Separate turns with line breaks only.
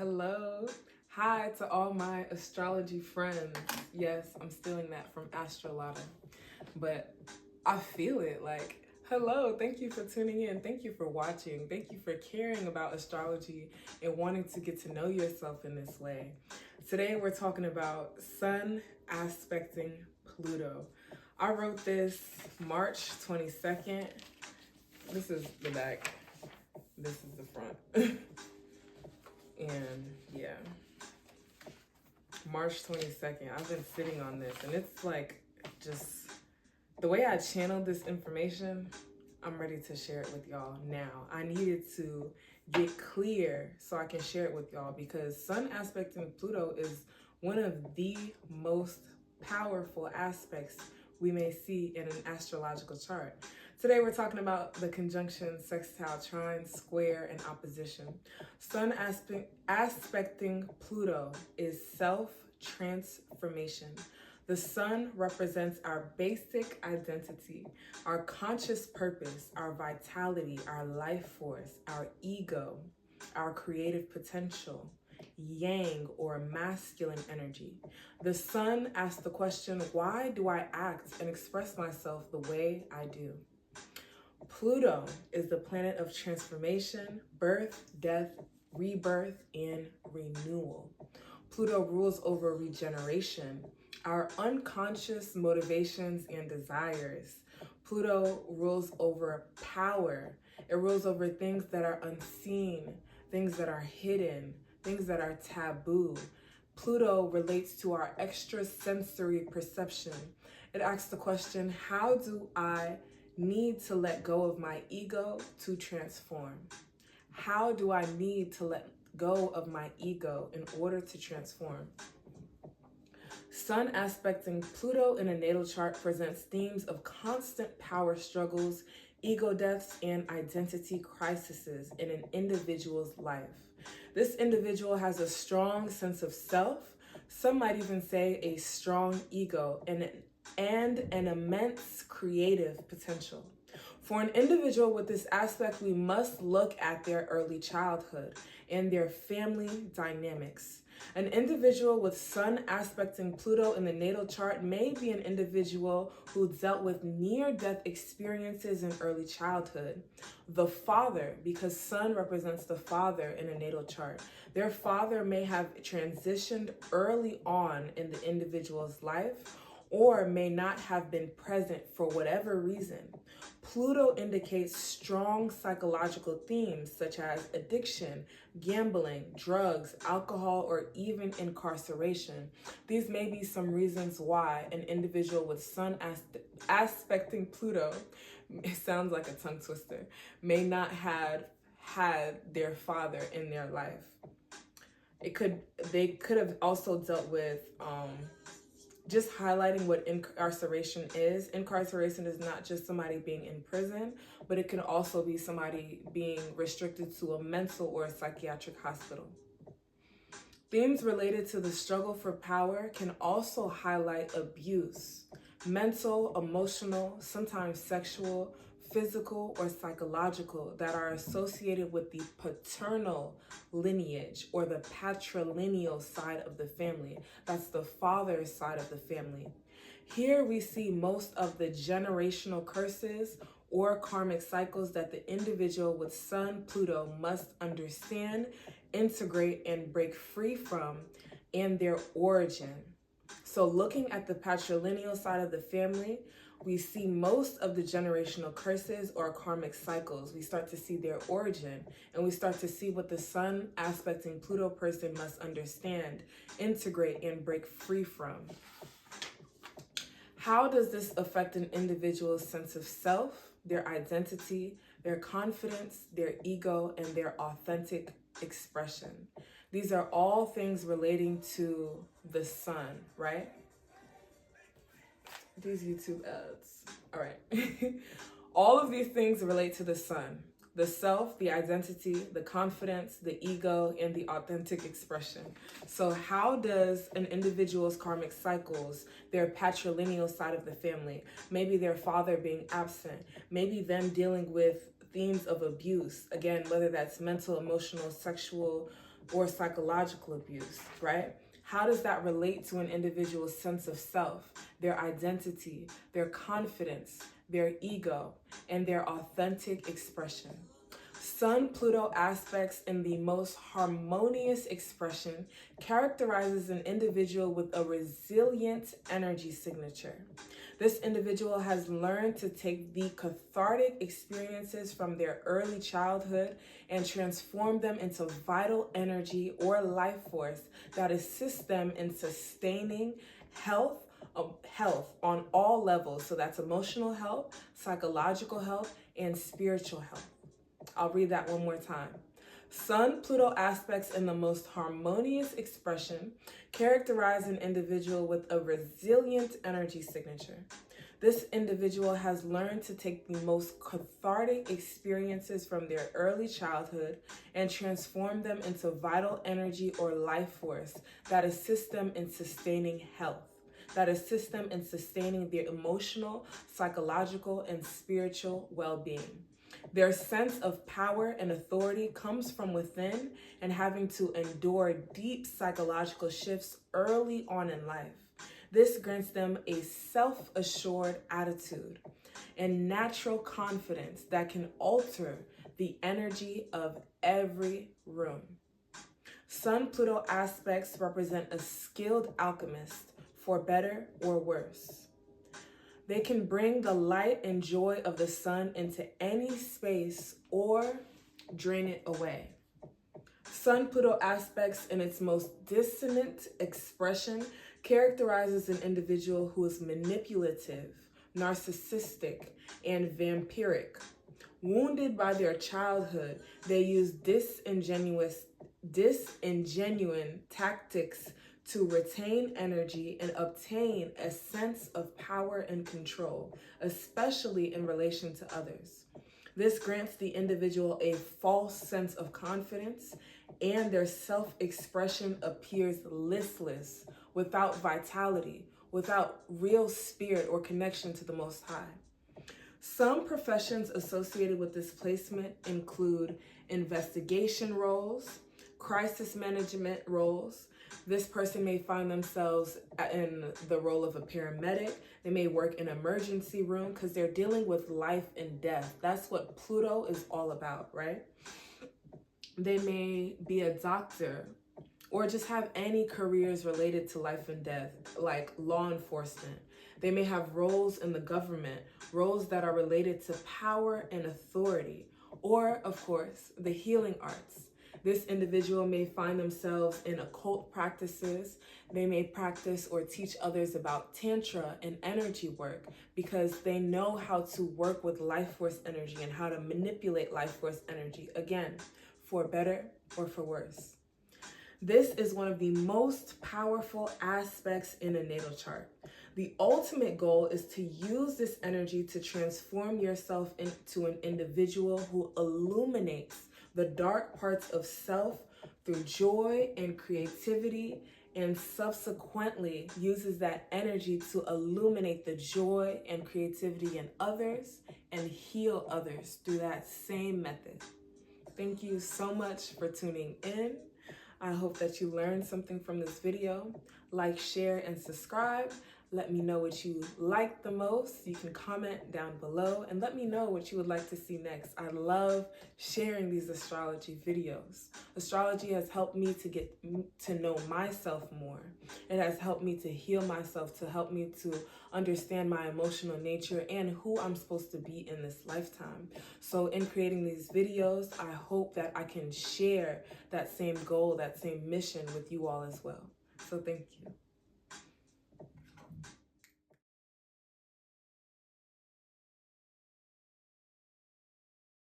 Hello. Hi to all my astrology friends. Yes, I'm stealing that from Astrolotta, but I feel it. Like, hello, thank you for tuning in. Thank you for watching. Thank you for caring about astrology and wanting to get to know yourself in this way. Today, we're talking about Sun aspecting Pluto. I wrote this March 22nd. This is the back. This is the front. And yeah, March 22nd. I've been sitting on this, and it's like just the way I channeled this information. I'm ready to share it with y'all now. I needed to get clear so I can share it with y'all because Sun aspecting Pluto is one of the most powerful aspects we may see in an astrological chart. Today we're talking about the conjunction, sextile, trine, square, and opposition. Sun aspecting Pluto is self-transformation. The sun represents our basic identity, our conscious purpose, our vitality, our life force, our ego, our creative potential, yang or masculine energy. The sun asks the question, why do I act and express myself the way I do? Pluto is the planet of transformation, birth, death, rebirth, and renewal. Pluto rules over regeneration, our unconscious motivations and desires. Pluto rules over power. It rules over things that are unseen, things that are hidden, things that are taboo. Pluto relates to our extrasensory perception. It asks the question, how do I need to let go of my ego to transform? How do I need to let go of my ego in order to transform? Sun aspecting Pluto in a natal chart presents themes of constant power struggles, ego deaths, and identity crises in an individual's life. This individual has a strong sense of self, some might even say a strong ego, and an immense creative potential. For an individual with this aspect, we must look at their early childhood and their family dynamics. An individual with Sun aspecting Pluto in the natal chart may be an individual who dealt with near-death experiences in early childhood. The father, because Sun represents the father in a natal chart, their father may have transitioned early on in the individual's life or may not have been present for whatever reason. Pluto indicates strong psychological themes such as addiction, gambling, drugs, alcohol, or even incarceration. These may be some reasons why an individual with Sun aspecting Pluto, it sounds like a tongue twister, may not have had their father in their life. They could have also dealt with just highlighting what incarceration is. Incarceration is not just somebody being in prison, but it can also be somebody being restricted to a mental or a psychiatric hospital. Themes related to the struggle for power can also highlight abuse, mental, emotional, sometimes sexual, physical, or psychological that are associated with the paternal lineage or the patrilineal side of the family. That's the father's side of the family. Here we see most of the generational curses or karmic cycles that the individual with Sun Pluto must understand, integrate, and break free from and their origin. So looking at the patrilineal side of the family, we see most of the generational curses or karmic cycles. We start to see their origin, and we start to see what the Sun aspecting Pluto person must understand, integrate, and break free from. How does this affect an individual's sense of self, their identity, their confidence, their ego, and their authentic expression? These are all things relating to the sun, right? These YouTube ads. All right. All of these things relate to the sun. The self, the identity, the confidence, the ego, and the authentic expression. So how does an individual's karmic cycles, their patrilineal side of the family, maybe their father being absent, maybe them dealing with themes of abuse, again, whether that's mental, emotional, sexual, or psychological abuse, right? How does that relate to an individual's sense of self, their identity, their confidence, their ego, and their authentic expression? Sun-Pluto aspects in the most harmonious expression characterizes an individual with a resilient energy signature. This individual has learned to take the cathartic experiences from their early childhood and transform them into vital energy or life force that assists them in sustaining health on all levels. So that's emotional health, psychological health, and spiritual health. I'll read that one more time. Sun-Pluto aspects in the most harmonious expression characterize an individual with a resilient energy signature. This individual has learned to take the most cathartic experiences from their early childhood and transform them into vital energy or life force that assists them in sustaining health, that assists them in sustaining their emotional, psychological, and spiritual well-being. Their sense of power and authority comes from within and having to endure deep psychological shifts early on in life. This grants them a self-assured attitude and natural confidence that can alter the energy of every room. Sun-Pluto aspects represent a skilled alchemist, for better or worse. They can bring the light and joy of the sun into any space or drain it away. Sun-Pluto aspects in its most dissonant expression characterizes an individual who is manipulative, narcissistic, and vampiric. Wounded by their childhood, they use disingenuine tactics to retain energy and obtain a sense of power and control, especially in relation to others. This grants the individual a false sense of confidence, and their self-expression appears listless, without vitality, without real spirit or connection to the Most High. Some professions associated with this placement include investigation roles, crisis management roles. This person may find themselves in the role of a paramedic. They may work in an emergency room because they're dealing with life and death. That's what Pluto is all about, right? They may be a doctor or just have any careers related to life and death, like law enforcement. They may have roles in the government, roles that are related to power and authority, or, of course, the healing arts. This individual may find themselves in occult practices. They may practice or teach others about tantra and energy work because they know how to work with life force energy and how to manipulate life force energy, again, for better or for worse. This is one of the most powerful aspects in a natal chart. The ultimate goal is to use this energy to transform yourself into an individual who illuminates the dark parts of self through joy and creativity, and subsequently uses that energy to illuminate the joy and creativity in others and heal others through that same method. Thank you so much for tuning in. I hope that you learned something from this video. Like, share, and subscribe. Let me know what you like the most. You can comment down below and let me know what you would like to see next. I love sharing these astrology videos. Astrology has helped me to get to know myself more. It has helped me to heal myself, to help me to understand my emotional nature and who I'm supposed to be in this lifetime. So in creating these videos, I hope that I can share that same goal, that same mission with you all as well. So thank you.